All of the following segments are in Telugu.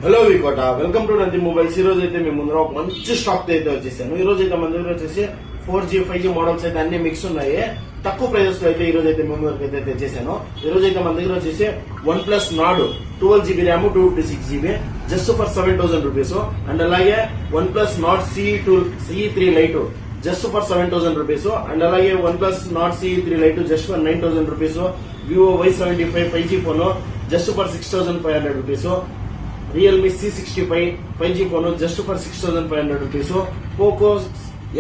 Hello V Kota, welcome to Nandi mobiles. ఈ రోజు అయితే మేము ముందర ఒక మంచి స్టాక్ అయితే వచ్చేసాను. ఈ రోజు అయితే మన దగ్గర వచ్చేసి 4G 5G మోడల్స్ అయితే అన్ని మిక్స్ ఉన్నాయి. తక్కువ ప్రైజెస్ లో అయితే ఈ రోజు అయితే మేము వరకు అయితే తెచ్చేసాను. ఈ రోజు అయితే మన దగ్గర వచ్చేసి OnePlus Nord 12GB RAM 256GB just for 7,000 rupees. And అలాగే OnePlus Nord CE3 Lite just for 7,000 rupees. And అలాగే OnePlus Nord CE3 Lite just for 9,000 rupees. Vivo Y75 5G phone just for 6,500 rupees. Realme C65 5G phone just for 6,500 rupees. Poco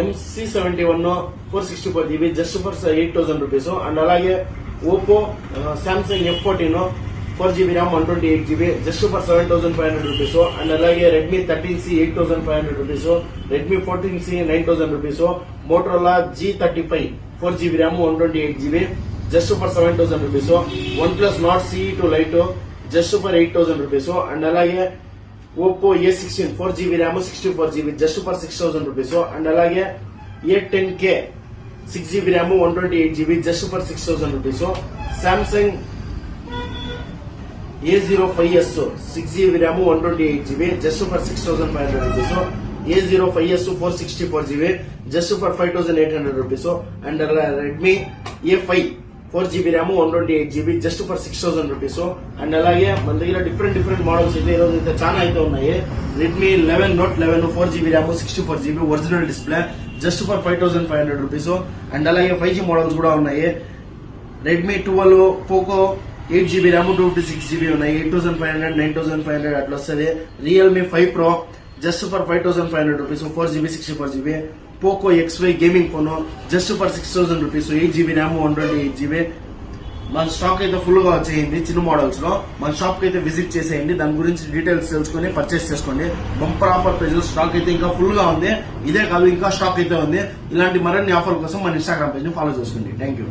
MC71 464GB just for 8,000 rupees. And alage Oppo Samsung F14 4GB RAM 128GB just for 7,500 rupees. And alage Redmi 13C 8,500 rupees. Redmi 14C 9,000 rupees. Motorola G35 4GB RAM 128GB just for 7,000 rupees. OnePlus Nord CE2 Lite just for 8,000 rupees. And alage Oppo A16 4GB RAM 64GB just for 6,000 rupees. And alage A10K 6GB RAM 128GB just for 6,000 rupees. Samsung A05s 6GB RAM 128GB just for 6,500 rupees. A05s 464GB just for 5,800 rupees. And Redmi A5 4GB RAM 128GB just for 6,000 rupees. And అలాగే మన దగ్గర డిఫరెంట్ మోడల్స్ అయితే ఈరోజు అయితే చాలా అయితే ఉన్నాయి. Redmi 11 Note 11 4GB RAM 64GB original display just for 5,500 rupees. And అలాగే 5G మోడల్స్ కూడా ఉన్నాయి. Redmi 12 Poco 8GB RAM 256GB ఉన్నాయి. 8,500 9,500 అట్లా వస్తుంది. Realme 5 Pro just for 5,500 rupees 4GB 64GB. Poco XY gaming phone just for 6,000 rupees 8GB RAM 128GB. మన స్టాక్ అయితే ఫుల్ గా వచ్చేయండి. చిన్న మోడల్స్ లో మన షాప్ కి అయితే విజిట్ చేసేయండి. దాని గురించి డీటెయిల్స్ తెలుసుకుని పర్చేస్ చేసుకోండి. బంపర్ ఆఫర్ ప్రైజెస్ స్టాక్ అయితే ఇంకా ఫుల్ గా ఉంది. ఇదే కాదు ఇంకా స్టాక్ అయితే ఉంది. ఇలాంటి మరిన్ని ఆఫర్ కోసం మన ఇన్స్టాగ్రామ్ పేజ్ ని ఫాలో చేసుకోండి. Thank you.